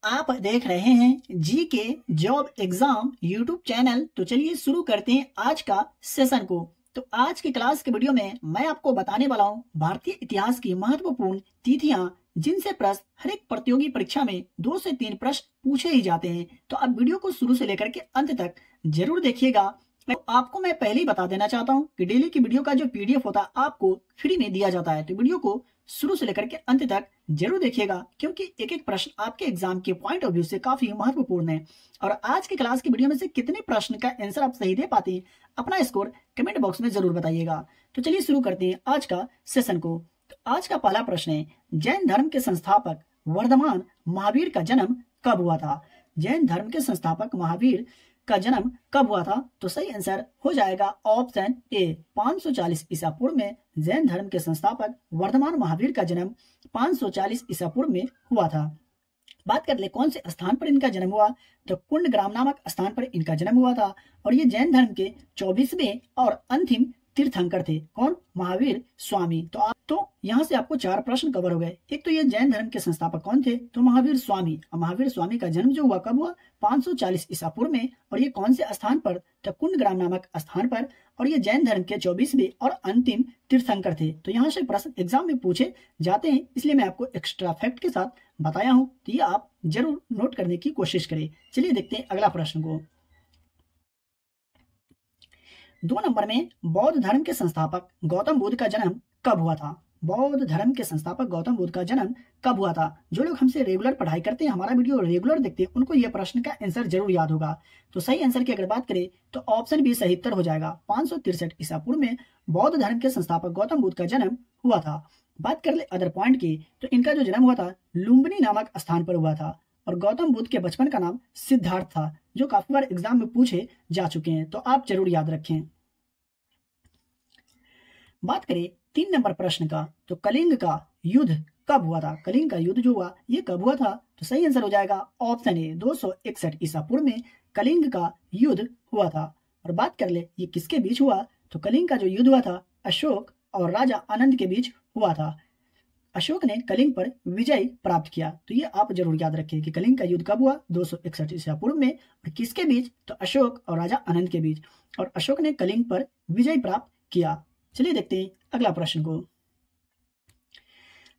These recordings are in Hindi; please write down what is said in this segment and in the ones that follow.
आप देख रहे हैं जी के जॉब एग्जाम यूट्यूब चैनल। तो चलिए शुरू करते हैं आज का सेशन को। तो आज की क्लास के वीडियो में मैं आपको बताने वाला हूं भारतीय इतिहास की महत्वपूर्ण तिथियां जिनसे प्रश्न हर एक प्रतियोगी परीक्षा में 2 से 3 प्रश्न पूछे ही जाते हैं। तो आप वीडियो को शुरू से लेकर के अंत तक जरूर देखिएगा। तो आपको मैं पहले ही बता देना चाहता हूं कि डेली की वीडियो का जो पीडीएफ होता है आपको फ्री में दिया जाता है। तो वीडियो को शुरू से लेकर के अंत तक जरूर देखिएगा, क्योंकि एक एक प्रश्न आपके एग्जाम के पॉइंट ऑफ व्यू से काफी महत्वपूर्ण है। और आज की क्लास की वीडियो में से कितने प्रश्न का आंसर आप सही दे पाते हैं, अपना स्कोर कमेंट बॉक्स में जरूर बताइएगा। तो चलिए शुरू करते हैं आज का सेशन को। तो आज का पहला प्रश्न है, जैन धर्म के संस्थापक वर्धमान महावीर का जन्म कब हुआ था? जैन धर्म के संस्थापक महावीर का जन्म कब हुआ था? तो सही आंसर हो जाएगा ऑप्शन ए 540 ईसा पूर्व में। जैन धर्म के संस्थापक वर्धमान महावीर का जन्म 540 ईसा पूर्व में हुआ था। बात कर ले कौन से स्थान पर इनका जन्म हुआ, तो कुंडग्राम नामक स्थान पर इनका जन्म हुआ था। और ये जैन धर्म के 24वें और अंतिम तीर्थंकर थे। कौन? महावीर स्वामी। तो यहाँ से आपको 4 प्रश्न कवर हो गए। एक तो ये जैन धर्म के संस्थापक कौन थे, तो महावीर स्वामी। और महावीर स्वामी का जन्म जो हुआ कब हुआ? 540 ईसा पूर्व में। और ये कौन से स्थान पर? तो कुंडग्राम नामक स्थान पर। और ये जैन धर्म के 24वें और अंतिम तीर्थंकर थे। तो यहाँ से प्रश्न एग्जाम में पूछे जाते हैं, इसलिए मैं आपको एक्स्ट्रा फैक्ट के साथ बताया हूं। तो ये आप जरूर नोट करने की कोशिश करें। चलिए देखते हैं अगला प्रश्न को। 2 नंबर में, बौद्ध धर्म के संस्थापक गौतम बुद्ध का जन्म कब हुआ था? बौद्ध धर्म के संस्थापक गौतम बुद्ध का जन्म कब हुआ था? जो लोग हमसे रेगुलर पढ़ाई करते हैं, हमारा वीडियो रेगुलर देखते हैं, उनको यह प्रश्न का आंसर जरूर याद होगा। तो सही आंसर की अगर बात करें तो ऑप्शन बी सही उत्तर हो जाएगा। 563 ईसा पूर्व में बौद्ध धर्म के संस्थापक गौतम बुद्ध का जन्म हुआ था। बात कर ले अदर पॉइंट की, तो इनका जो जन्म हुआ था लुम्बिनी नामक स्थान पर हुआ था। और गौतम बुद्ध के बचपन का नाम सिद्धार्थ था, जो काफी बार एग्जाम में पूछे जा चुके हैं। तो आप जरूर याद रखें। बात करें 3 नंबर प्रश्न का, तो कलिंग का युद्ध कब हुआ था? कलिंग का युद्ध जो हुआ ये कब हुआ था? तो सही आंसर हो जाएगा ऑप्शन ए 261 ईसा पूर्व में कलिंग का युद्ध हुआ था। और बात कर ले ये किसके बीच हुआ, तो कलिंग का जो युद्ध हुआ था अशोक और राजा आनंद के बीच हुआ था। अशोक ने कलिंग पर विजय प्राप्त किया। तो ये आप जरूर याद रखें कि कलिंग का युद्ध कब हुआ? 261 ईसा पूर्व में। और किसके बीच? तो अशोक और राजा आनंद के बीच। और अशोक ने कलिंग पर विजय प्राप्त किया। चलिए देखते हैं अगला प्रश्न को।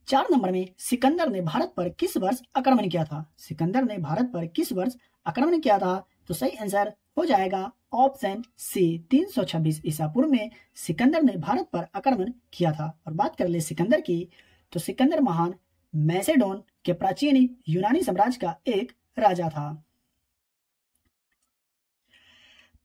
4 नंबर में, सिकंदर ने भारत पर किस वर्ष आक्रमण किया था? सिकंदर ने भारत पर किस वर्ष आक्रमण किया था? तो सही आंसर हो जाएगा ऑप्शन सी 326 ईसा पूर्व में सिकंदर ने भारत पर आक्रमण किया था। और बात कर ले सिकंदर की, तो सिकंदर महान मैसेडोन के प्राचीन यूनानी साम्राज्य का एक राजा था।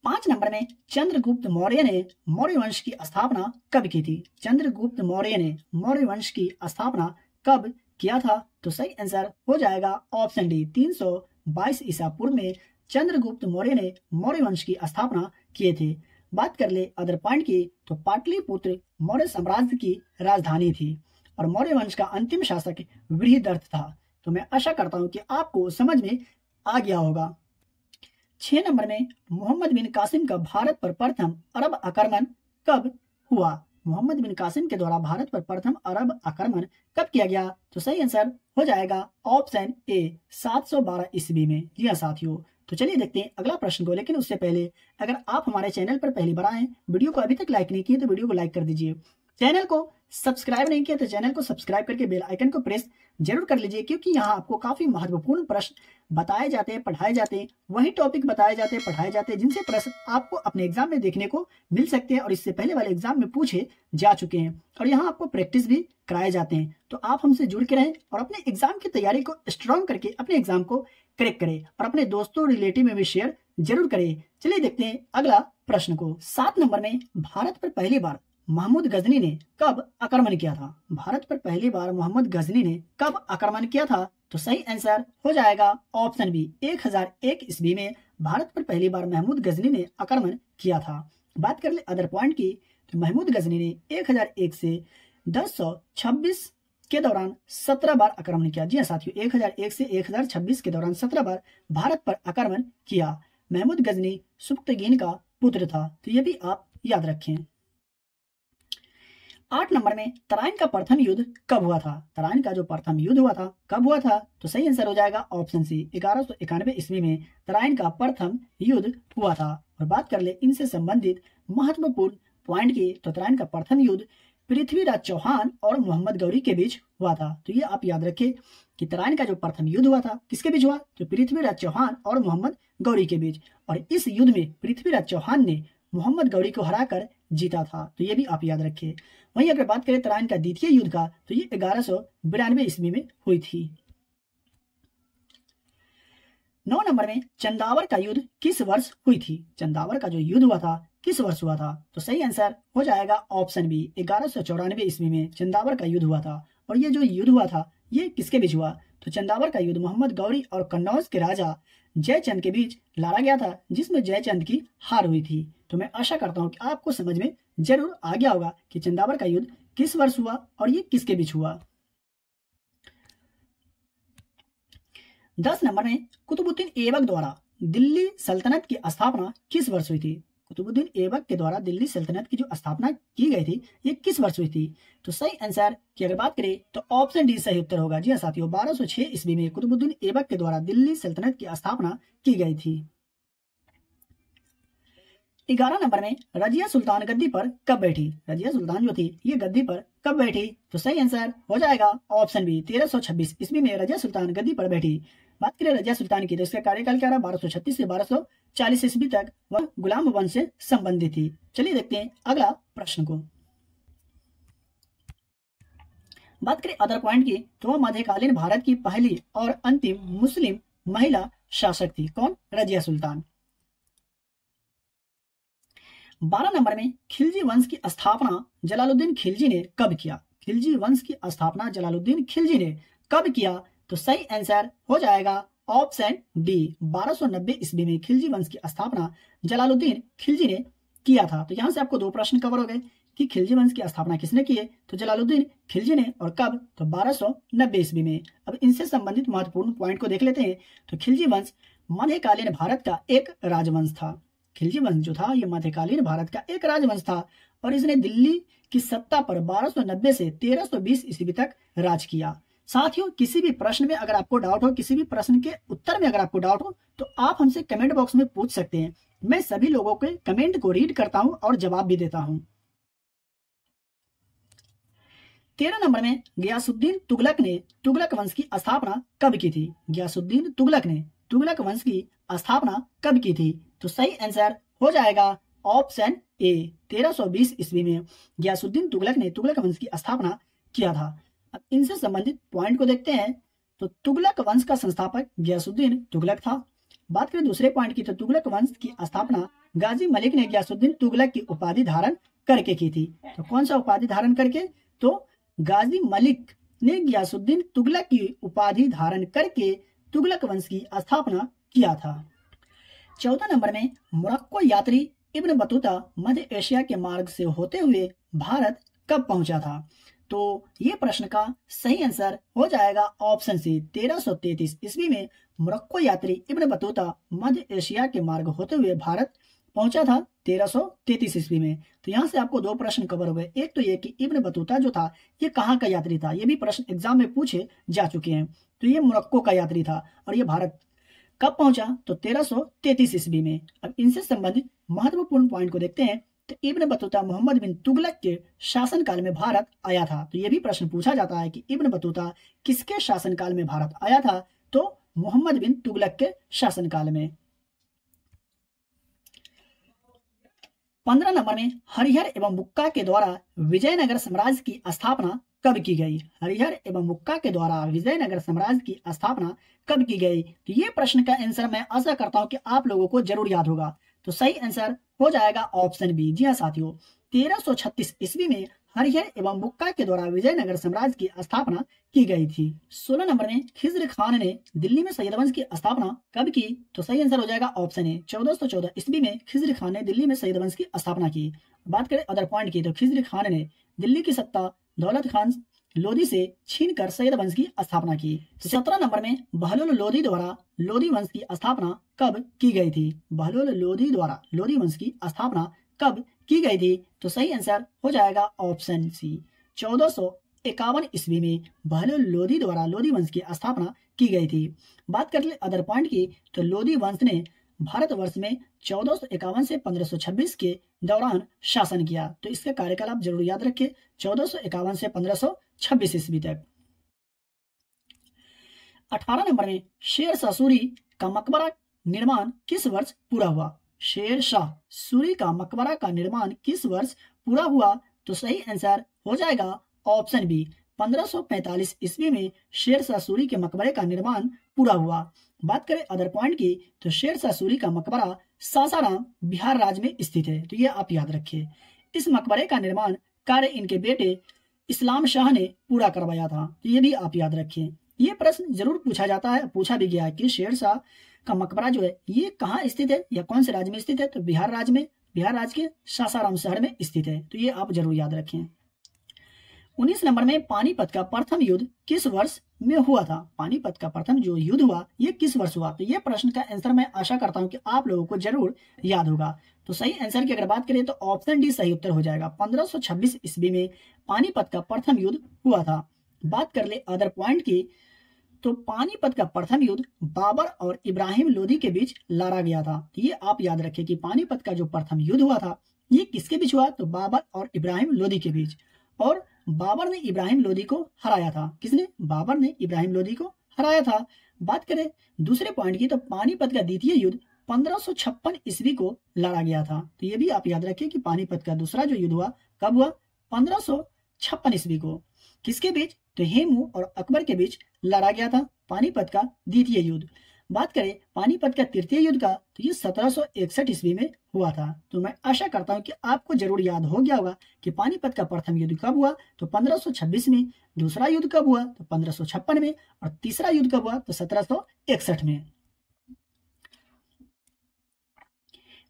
5 नंबर में, चंद्रगुप्त मौर्य ने मौर्य वंश की स्थापना कब की थी? चंद्रगुप्त मौर्य ने मौर्य वंश की स्थापना कब किया था? तो सही आंसर हो जाएगा ऑप्शन डी 322 ईसा पूर्व में चंद्रगुप्त मौर्य ने मौर्य वंश की स्थापना किए थे। बात कर ले अदर पॉइंट की, तो पाटलिपुत्र मौर्य साम्राज्य की राजधानी थी। और मौर्य वंश का अंतिम शासक बृहदर्थ था। तो मैं आशा करता हूं कि आपको समझ में आ गया होगा। 6 नंबर में, मोहम्मद बिन कासिम का भारत पर प्रथम अरब आक्रमण कब हुआ? मोहम्मद बिन कासिम के द्वारा भारत पर प्रथम अरब आक्रमण कब किया गया? तो सही आंसर हो जाएगा ऑप्शन ए 712 ईस्वी में। जी हाँ साथियों, तो चलिए देखते हैं अगला प्रश्न को। लेकिन उससे पहले अगर आप हमारे चैनल पर पहली बार आए, वीडियो को अभी तक लाइक नहीं किए, तो वीडियो को लाइक कर दीजिए। चैनल को सब्सक्राइब नहीं किया तो चैनल को सब्सक्राइब करके बेल आइकन को प्रेस जरूर कर लीजिए, क्योंकि यहाँ आपको काफी महत्वपूर्ण प्रश्न बताए जाते हैं, पढ़ाए जाते हैं, वही टॉपिक बताए जाते हैं, पढ़ाए जाते हैं, जिनसे प्रश्न आपको अपने एग्जाम में देखने को मिल सकते हैं और इससे पहले वाले एग्जाम में पूछे जा चुके हैं। और यहाँ आपको प्रैक्टिस भी कराए जाते हैं। तो आप हमसे जुड़ के रहें और अपने एग्जाम की तैयारी को स्ट्रॉन्ग करके अपने एग्जाम को क्रैक करें और अपने दोस्तों रिलेटिव में भी शेयर जरूर करें। चलिए देखते हैं अगला प्रश्न को। 7 नंबर में, भारत पर पहली बार महमूद गजनी ने कब आक्रमण किया था? भारत पर पहली बार मोहम्मद गजनी ने कब आक्रमण किया था? तो सही आंसर हो जाएगा ऑप्शन बी 1001 ईस्वी में भारत पर पहली बार महमूद गजनी ने आक्रमण किया था। बात कर ले अदर पॉइंट की, तो महमूद गजनी ने 1001 से 1026 के दौरान 17 बार आक्रमण किया। जी हाँ साथियों, 1001 से 1026 के दौरान 17 बार भारत पर आक्रमण किया। महमूद गजनी सुब्तगीन का पुत्र था। तो ये भी आप याद रखें। 8 नंबर में तराइन का प्रथम युद्ध कब हुआ था? तराइन का जो प्रथम युद्ध हुआ था कब हुआ था? तो सही आंसर हो जाएगा ऑप्शन सी, 1191 ईस्वी में तराइन का प्रथम युद्ध हुआ था। और बात कर ले इनसे संबंधित महत्वपूर्ण पॉइंट की, तो तराइन का प्रथम युद्ध पृथ्वीराज चौहान और मोहम्मद गौरी के बीच हुआ था। तो ये आप याद रखें कि तराइन का जो प्रथम युद्ध हुआ था किसके बीच हुआ? तो पृथ्वीराज चौहान और मोहम्मद गौरी के बीच। और इस युद्ध में पृथ्वीराज चौहान ने मोहम्मद गौरी को हराकर जीता था। तो ये भी आप याद रखिए। वहीं अगर बात करें तराइन का द्वितीय युद्ध का, तो ये 1192 ईस्वी में हुई थी। 9 नंबर में चंदावर का युद्ध किस वर्ष हुई थी? चंदावर का जो युद्ध हुआ था किस वर्ष हुआ था? तो सही आंसर हो जाएगा ऑप्शन बी, 1194 ईस्वी में चंदावर का युद्ध हुआ था। और ये जो युद्ध हुआ था ये किसके बीच हुआ? तो चंदावर का युद्ध मोहम्मद गौरी और कन्नौज के राजा जयचंद के बीच लड़ा गया था, जिसमें जयचंद की हार हुई थी। तो मैं आशा करता हूं कि आपको समझ में जरूर आ गया होगा कि चंदावर का युद्ध किस वर्ष हुआ और ये किसके बीच हुआ। 10 नंबर में कुतुबुद्दीन ऐबक द्वारा दिल्ली सल्तनत की स्थापना किस वर्ष हुई थी? कुतुबुद्दीन ऐबक के द्वारा दिल्ली सल्तनत की जो स्थापना की गई थी ये किस वर्ष हुई थी? तो सही आंसर की अगर बात करें तो ऑप्शन डी सही उत्तर होगा। जी हाँ साथियों, 1206 ईस्वी में कुतुबुद्दीन ऐबक के द्वारा दिल्ली सल्तनत की स्थापना की गई थी। 11 नंबर में रजिया सुल्तान गद्दी पर कब बैठी? रजिया सुल्तान जो थी ये गद्दी पर कब बैठी? तो सही आंसर हो जाएगा ऑप्शन बी, 1326 ईस्वी में रजिया सुल्तान गद्दी पर बैठी। बात करें रजिया सुल्तान की तो इसका कार्यकाल क्या रहा? 1236 से 1240 ईस्वी तक वह गुलाम वंश से संबंधित थी। चलिए देखते हैं अगला प्रश्न को। बात करें अदर पॉइंट की तो वह मध्यकालीन भारत की पहली और अंतिम मुस्लिम महिला शासक थी। कौन? रजिया सुल्तान। 12 नंबर में खिलजी वंश की स्थापना जलालुद्दीन खिलजी ने कब किया? खिलजी वंश की स्थापना जलालुद्दीन खिलजी ने कब किया? तो सही आंसर हो जाएगा ऑप्शन डी, 1290 ईस्वी में खिलजी वंश की स्थापना जलालुद्दीन खिलजी ने किया था। तो यहां से आपको दो प्रश्न कवर हो गए कि खिलजी वंश की स्थापना किसने की है? तो जलालुद्दीन खिलजी ने। और कब? तो 1290 ईस्वी में। अब इनसे संबंधित महत्वपूर्ण पॉइंट को देख लेते हैं। तो खिलजी वंश मध्यकालीन भारत का एक राजवंश था। खिलजी वंश जो था ये मध्यकालीन भारत का एक राजवंश था और इसने दिल्ली की सत्ता पर 1290 से 1320 ईस्वी तक राज किया। साथियों, किसी भी प्रश्न में अगर आपको डाउट हो, किसी भी प्रश्न के उत्तर में अगर आपको डाउट हो तो आप हमसे कमेंट बॉक्स में पूछ सकते हैं। मैं सभी लोगों के कमेंट को रीड करता हूं और जवाब भी देता हूं। 13 नंबर में गयासुद्दीन तुगलक ने तुगलक वंश की स्थापना कब की थी? गयासुद्दीन तुगलक ने तुगलक वंश की स्थापना कब की थी? तो सही आंसर हो जाएगा ऑप्शन ए, 1320 ईस्वी में गयासुद्दीन तुगलक ने तुगलक वंश की स्थापना किया था। अब इनसे संबंधित पॉइंट को देखते हैं। तो तुगलक वंश का संस्थापक गयासुद्दीन तुगलक था। बात करें दूसरे पॉइंट की तो तुगलक वंश की स्थापना गाजी मलिक ने गयासुद्दीन तुगलक की उपाधि धारण करके की थी। तो कौन सा उपाधि धारण करके? तो गाजी मलिक ने गयासुद्दीन तुगलक की उपाधि धारण करके तुगलक वंश की स्थापना किया था। 14 नंबर में मोरक्को यात्री इब्न बतूता मध्य एशिया के मार्ग से होते हुए भारत कब पहुंचा था? तो ये प्रश्न का सही आंसर हो जाएगा ऑप्शन सी, 1333 ईस्वी में मोरक्को यात्री इब्न बतूता मध्य एशिया के मार्ग होते हुए भारत पहुंचा था 1333 ईस्वी में। तो यहाँ से आपको दो प्रश्न कवर हो गए। एक तो ये कि इब्न बतूता जो था ये कहाँ का यात्री था, ये भी प्रश्न एग्जाम में पूछे जा चुके हैं। तो ये मोरक्को का यात्री था और ये भारत कब पहुंचा? तो 1333 ईस्वी में। अब इनसे संबंधित महत्वपूर्ण पॉइंट को देखते हैं। तो इब्न बतूता मोहम्मद बिन तुगलक के शासनकाल में भारत आया था। तो यह भी प्रश्न पूछा जाता है कि इब्न बतूता किसके शासनकाल में भारत आया था? तो मोहम्मद बिन तुगलक के शासनकाल में। 15 नंबर में हरिहर एवं बुक्का के द्वारा विजयनगर साम्राज्य की स्थापना कब की गई? हरिहर एवं बुक्का के द्वारा विजयनगर साम्राज्य की स्थापना कब की गई? तो ये प्रश्न का आंसर मैं आशा करता हूं कि आप लोगों को जरूर याद होगा। तो सही आंसर हो जाएगा ऑप्शन बी। जी हाँ साथियों, 1336 ईस्वी में हरिहर एवं बुक्का के द्वारा विजयनगर साम्राज्य की स्थापना की गई थी। 16 नंबर में खिज्र खान ने दिल्ली में सैयद वंश की स्थापना कब की? तो सही आंसर हो जाएगा ऑप्शन ए, 1414 ईस्वी में खिज्र खान ने दिल्ली में सैयद वंश की स्थापना की। बात करें अदर पॉइंट की तो खिज्र खान ने दिल्ली की सत्ता दौलत खान लोधी से छीनकर सैयद वंश की स्थापना की। 17 नंबर में बहलोल लोधी द्वारा लोधी वंश की स्थापना कब की गई थी? बहलोल लोधी द्वारा लोधी वंश की स्थापना कब की गई थी? तो सही आंसर हो जाएगा ऑप्शन सी, 1451 ईस्वी में बहलोल लोधी द्वारा लोधी वंश की स्थापना की गई थी। बात कर ले अदर पॉइंट की, तो लोधी वंश ने भारतवर्ष में 1451 से 1526 के दौरान शासन किया। तो इसका कार्यकाल आप जरूर याद रखिए, 1451 से 1526 ईस्वी तक। 18 नंबर में शेर शाह सूरी का मकबरा निर्माण किस वर्ष पूरा हुआ? शेर शाह सूरी का मकबरा का निर्माण किस वर्ष पूरा हुआ? तो सही आंसर हो जाएगा ऑप्शन बी, 1545 ईस्वी में शेर शाह सूरी के मकबरे का निर्माण पूरा हुआ। बात करें अदर पॉइंट की, तो शेर शाह सूरी का मकबरा सासाराम बिहार राज्य में स्थित है। तो ये आप याद रखिए। इस मकबरे का निर्माण कार्य इनके बेटे इस्लाम शाह ने पूरा करवाया था। तो ये भी आप याद रखिए। ये प्रश्न जरूर पूछा जाता है, पूछा भी गया है कि शेर शाह का मकबरा जो है ये कहाँ स्थित है या कौन से राज्य में स्थित है? तो बिहार राज्य में, बिहार राज्य के सासाराम शहर में स्थित है। तो ये आप जरूर याद रखें। 19 नंबर में पानीपत का प्रथम युद्ध किस वर्ष में हुआ था? पानीपत का प्रथम जो युद्ध हुआ ये किस वर्ष हुआ? तो ये प्रश्न का आंसर मैं आशा करता हूं कि आप लोगों को जरूर याद होगा। तो सही आंसर की अगर बात करें तो ऑप्शन डी सही उत्तर हो जाएगा। 1526 ईस्वी में पानीपत का प्रथम युद्ध हुआ था। बात कर ले अदर पॉइंट की, तो पानीपत का प्रथम युद्ध बाबर और इब्राहिम लोदी के बीच लड़ा गया था। तो ये आप याद रखें कि पानीपत का जो प्रथम युद्ध हुआ था ये किसके बीच हुआ? तो बाबर और इब्राहिम लोदी के बीच। और बाबर ने इब्राहिम लोदी को हराया था। किसने? बाबर ने इब्राहिम लोदी को हराया था। बात करें दूसरे पॉइंट की, तो पानीपत का द्वितीय युद्ध 1556 ईस्वी को लड़ा गया था। तो ये भी आप याद रखें कि पानीपत का दूसरा जो युद्ध हुआ कब हुआ? 1556 ईस्वी को। किसके बीच? तो हेमू और अकबर के बीच लड़ा गया था पानीपत का द्वितीय युद्ध। बात करें पानीपत का तृतीय युद्ध का, तो ये 1761 ईस्वी में हुआ था। तो मैं आशा करता हूं कि आपको जरूर याद हो गया होगा कि पानीपत का प्रथम युद्ध कब हुआ? तो 1526 में। दूसरा युद्ध कब हुआ? तो 1556 में। और तीसरा युद्ध कब हुआ? तो 1761 में।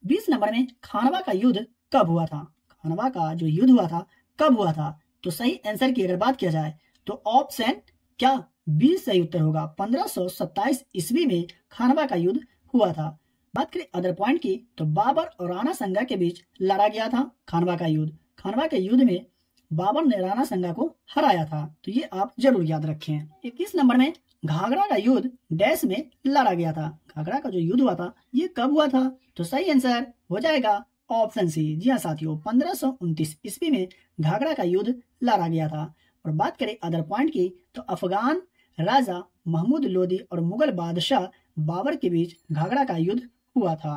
20 नंबर में खानवा का युद्ध कब हुआ था? खानवा का जो युद्ध हुआ था कब हुआ था? तो सही आंसर की अगर बात किया जाए तो ऑप्शन क्या? 20 सही उत्तर होगा। 1527 ईस्वी में खानवा का युद्ध हुआ था। बात करें अदर पॉइंट की, तो बाबर और राणा संगा के बीच लड़ा गया था खानवा का युद्ध। खानवा के युद्ध में बाबर ने राणा संगा को हराया था। तो ये आप जरूर याद रखें। 21 नंबर में घाघरा का युद्ध डैश में लड़ा गया था। घाघरा का जो युद्ध हुआ था ये कब हुआ था? तो सही आंसर हो जाएगा ऑप्शन सी। जी हाँ साथियों, 1529 ईस्वी में घाघरा का युद्ध लड़ा गया था। और बात करें अदर पॉइंट की, तो अफगान राजा महमूद लोदी और मुगल बादशाह बाबर के बीच घाघरा का युद्ध हुआ था।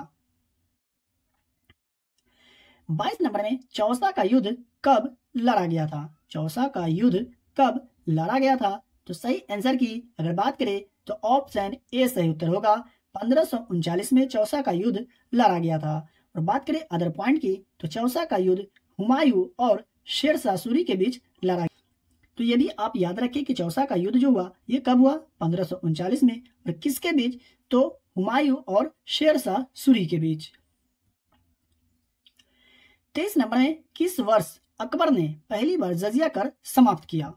22 नंबर में चौसा का युद्ध कब लड़ा गया था? चौसा का युद्ध कब लड़ा गया था? तो सही आंसर की अगर बात करें तो ऑप्शन ए सही उत्तर होगा। 1539 में चौसा का युद्ध लड़ा गया था। और बात करें अदर पॉइंट की, तो चौसा का युद्ध हुमायूं और शेर शाह सूरी के बीच लड़ा। तो ये भी आप याद रखें कि चौसा का युद्ध जो हुआ ये कब हुआ? 1539 में। और किसके बीच? तो हुमायूं और शेर शाह सूरी के बीच। 23 नंबर में किस वर्ष अकबर ने पहली बार जजिया कर समाप्त किया?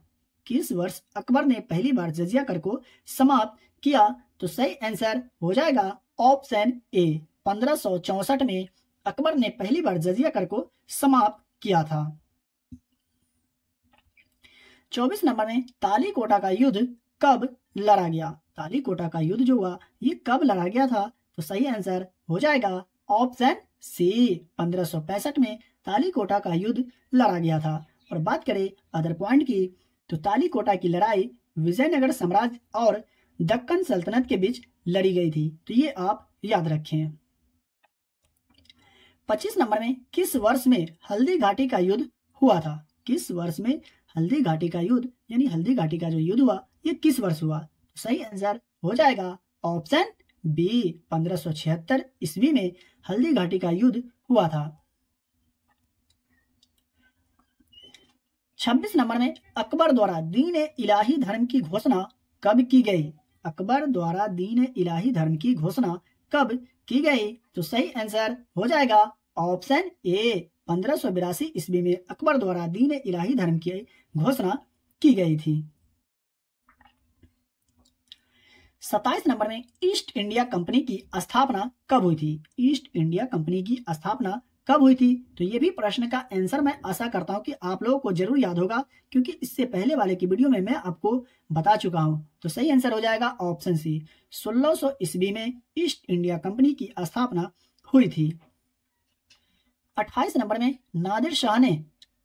किस वर्ष अकबर ने पहली बार जजिया कर को समाप्त किया? तो सही आंसर हो जाएगा ऑप्शन ए। 1564 में अकबर ने पहली बार जजिया कर को समाप्त किया था। 24 नंबर में तालीकोटा का युद्ध कब लड़ा गया? तालीकोटा का युद्ध जो हुआ ये कब लड़ा गया था? तो सही आंसर हो जाएगा ऑप्शन सी। 1565 में तालीकोटा का युद्ध लड़ा गया था। और बात करें अदर पॉइंट की, तो तालीकोटा की लड़ाई विजयनगर साम्राज्य और दक्कन सल्तनत के बीच लड़ी गई थी। तो ये आप याद रखें। 25 नंबर में किस वर्ष में हल्दी घाटी का युद्ध हुआ था? किस वर्ष में हल्दी घाटी का युद्ध यानी हल्दी घाटी का जो युद्ध हुआ ये किस वर्ष हुआ? तो सही आंसर हो जाएगा ऑप्शन बी। 1576 ईस्वी में हल्दी घाटी का युद्ध हुआ था। 26 नंबर में अकबर द्वारा दीन इलाही धर्म की घोषणा कब की गई? अकबर द्वारा दीन इलाही धर्म की घोषणा कब की गई? तो सही आंसर हो जाएगा ऑप्शन ए। 1582 ईस्वी में अकबर द्वारा दीन इलाही धर्म की घोषणा की गई थी। 27 नंबर में ईस्ट इंडिया कंपनी की स्थापना कब हुई थी? ईस्ट इंडिया कंपनी की स्थापना कब हुई थी? तो ये भी प्रश्न का आंसर मैं आशा करता हूं कि आप लोगों को जरूर याद होगा, क्योंकि इससे पहले वाले की वीडियो में मैं आपको बता चुका हूं। तो सही आंसर हो जाएगा ऑप्शन सी, 1600 ईस्वी में ईस्ट इंडिया कंपनी की स्थापना हुई थी। 28 नंबर में नादिर शाह ने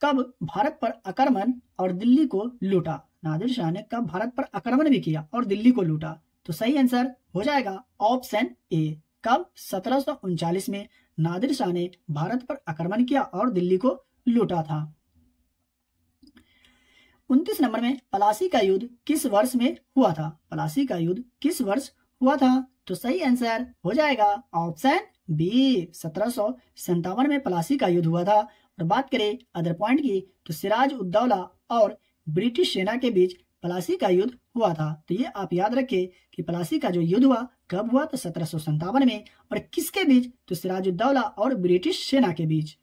कब भारत पर आक्रमण और दिल्ली को लूटा? नादिर शाह ने कब भारत पर आक्रमण भी किया और दिल्ली को लूटा? तो सही आंसर हो जाएगा ऑप्शन ए, कब? 1739 में नादिर शाह ने भारत पर आक्रमण किया और दिल्ली को लूटा था। 29 नंबर में पलासी का युद्ध किस वर्ष में हुआ था? पलासी का युद्ध किस वर्ष हुआ था? तो सही आंसर हो जाएगा ऑप्शन बी, 1757 में पलासी का युद्ध हुआ था। और बात करें अदर पॉइंट की, तो सिराज उद दौला और ब्रिटिश सेना के बीच पलासी का युद्ध हुआ था। तो ये आप याद रखें कि पलासी का जो युद्ध हुआ कब हुआ? तो 1757 में। और किसके बीच? तो सिराज उद दौला और ब्रिटिश सेना के बीच।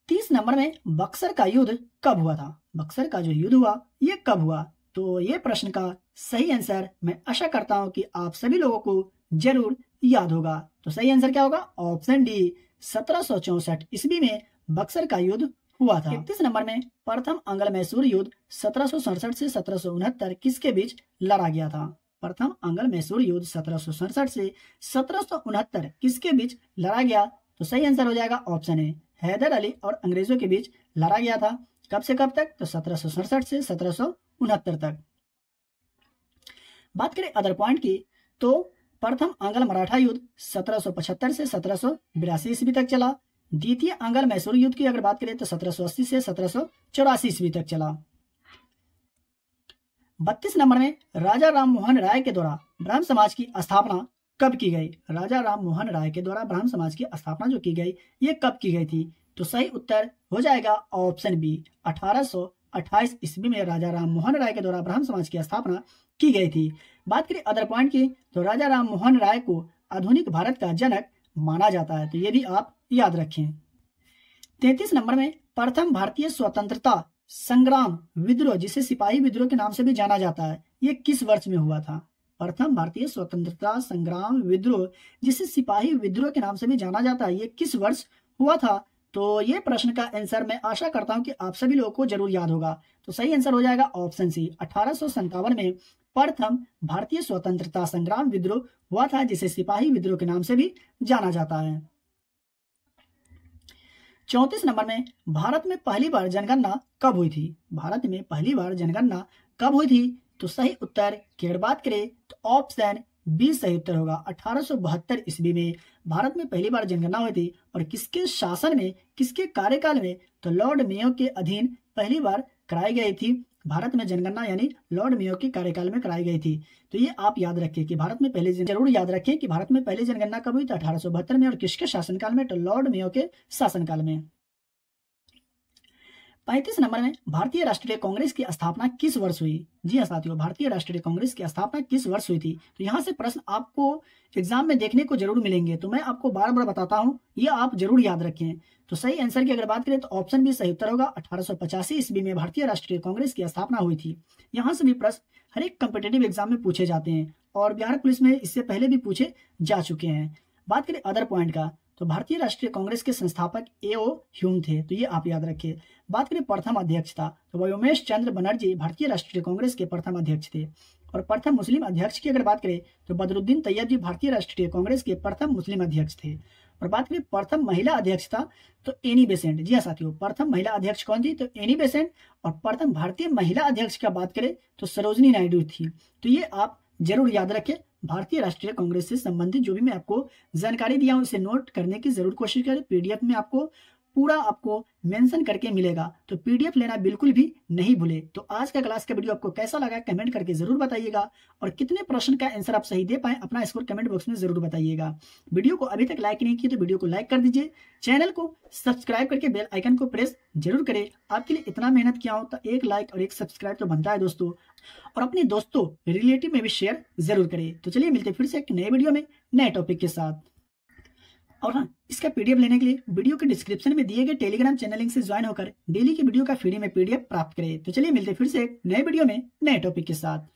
30 नंबर में बक्सर का युद्ध कब हुआ था? बक्सर का जो युद्ध हुआ ये कब हुआ? तो ये प्रश्न का सही आंसर मैं आशा करता हूं कि आप सभी लोगों को जरूर याद होगा। तो सही आंसर क्या होगा? ऑप्शन डी, 1764 ईस्वी में बक्सर का युद्ध हुआ था। 31 नंबर में प्रथम अंग्ल मैसूर युद्ध 1767 से 1769 किसके बीच लड़ा गया था? प्रथम अंग्ल मैसूर युद्ध 1767 से 1769 किसके बीच लड़ा गया? तो सही आंसर हो जाएगा ऑप्शन ए, हैदर अली और अंग्रेजों के बीच लड़ा गया था। कब से कब तक? तो 1767 से 1769 तक। बात करें अदर पॉइंट की, तो प्रथम अंग्ल मराठा युद्ध 1775 से 1782 ईस्वी तक चला। द्वितीय अंग्ल मैसूर युद्ध की अगर बात करें तो 1780 से 1784 ईस्वी तक चला। 32 नंबर में राजा राम मोहन राय के द्वारा ब्राह्म समाज की स्थापना कब की गई? राजा राम मोहन राय के द्वारा ब्राह्म समाज की स्थापना जो की गई ये कब की गई थी? तो सही उत्तर हो जाएगा ऑप्शन बी, 1828 ईस्वी में राजा राम मोहन राय के द्वारा ब्राह्म समाज की स्थापना की गई थी। बात करें अदर पॉइंट की, तो राजा राम मोहन राय को आधुनिक भारत का जनक माना जाता है। तो ये भी आप याद रखें। 33 नंबर में प्रथम भारतीय स्वतंत्रता संग्राम विद्रोह, जिसे सिपाही विद्रोह के नाम से भी जाना जाता है, ये किस वर्ष में हुआ था? प्रथम भारतीय स्वतंत्रता संग्राम विद्रोह, जिसे सिपाही विद्रोह के नाम से भी जाना जाता है, ये किस वर्ष हुआ था? तो ये प्रश्न का आंसर मैं आशा करता हूं कि आप सभी लोगों को जरूर याद होगा। तो सही आंसर हो जाएगा ऑप्शन सी, 1857 में प्रथम भारतीय स्वतंत्रता संग्राम विद्रोह हुआ था, जिसे सिपाही विद्रोह के नाम से भी जाना जाता है। 34 नंबर में भारत में पहली बार जनगणना कब हुई थी? भारत में पहली बार जनगणना कब हुई थी? तो सही उत्तर की अगर बात करें तो ऑप्शन बी सही उत्तर होगा। 1872 ईस्वी में भारत में पहली बार जनगणना हुई थी। और किसके शासन में, किसके कार्यकाल में? तो लॉर्ड मेयो के अधीन पहली बार कराई गई थी भारत में जनगणना, यानी लॉर्ड मेयो के कार्यकाल में कराई गई थी। तो ये आप याद रखें कि भारत में पहले, जरूर याद रखें कि भारत में पहली जनगणना कब हुई थी? 1872 में। और किसके शासनकाल में? तो लॉर्ड मेयो के शासनकाल में। 35 नंबर में भारतीय राष्ट्रीय कांग्रेस की स्थापना किस वर्ष हुई? जी हाँ साथियों, भारतीय राष्ट्रीय कांग्रेस की स्थापना किस वर्ष हुई थी? तो यहाँ से प्रश्न आपको एग्जाम में देखने को जरूर मिलेंगे, तो मैं आपको बार बार बताता हूँ, ये आप जरूर याद रखें। तो सही आंसर की अगर बात करें तो ऑप्शन बी सही उत्तर होगा। 1885 ईस्वी में भारतीय राष्ट्रीय कांग्रेस की स्थापना हुई थी। यहाँ से भी प्रश्न हर एक कम्पिटेटिव एग्जाम में पूछे जाते हैं और बिहार पुलिस में इससे पहले भी पूछे जा चुके हैं। बात करें अदर पॉइंट का, तो भारतीय राष्ट्रीय कांग्रेस के संस्थापक ए.ओ. ह्यूम थे। तो ये आप याद रखिए। बात करें प्रथम अध्यक्ष था, तो व्योमेश चंद्र बनर्जी भारतीय राष्ट्रीय कांग्रेस के प्रथम अध्यक्ष थे। और प्रथम मुस्लिम अध्यक्ष की अगर बात करें तो बदरुद्दीन तैयब जी भारतीय राष्ट्रीय कांग्रेस के प्रथम मुस्लिम अध्यक्ष थे। और बात करें प्रथम महिला अध्यक्ष था तो एनी बेसेंट। जी हाँ साथियों, प्रथम महिला अध्यक्ष कौन थी? तो एनी बेसेंट। और प्रथम भारतीय महिला अध्यक्ष का बात करें तो सरोजनी नायडू थी। तो ये आप जरूर याद रखें। भारतीय राष्ट्रीय कांग्रेस से संबंधित जो भी मैं आपको जानकारी दिया हूं, इसे नोट करने की जरूर कोशिश करें। पीडीएफ में आपको पूरा आपको मेंशन करके मिलेगा, तो पीडीएफ लेना बिल्कुल भी नहीं भूले। तो आज का क्लास का वीडियो आपको कैसा लगा कमेंट करके जरूर बताइएगा। और कितने प्रश्न का आंसर आप सही दे पाए अपना स्कोर कमेंट बॉक्स में जरूर बताइएगा। वीडियो को अभी तक लाइक नहीं किया तो वीडियो को लाइक कर दीजिए। चैनल को सब्सक्राइब करके बेल आइकन को प्रेस जरूर करें। आपके लिए इतना मेहनत किया हो तो एक लाइक और एक सब्सक्राइब तो बनता है दोस्तों। और अपने दोस्तों रिलेटिव में भी शेयर जरूर करें। तो चलिए मिलते फिर से एक नए वीडियो में नए टॉपिक के साथ। और हाँ, इसका पीडीएफ लेने के लिए वीडियो के डिस्क्रिप्शन में दिए गए टेलीग्राम चैनल लिंक से ज्वाइन होकर डेली की वीडियो का फ्री में पीडीएफ प्राप्त करें। तो चलिए मिलते फिर से एक नए वीडियो में नए टॉपिक के साथ।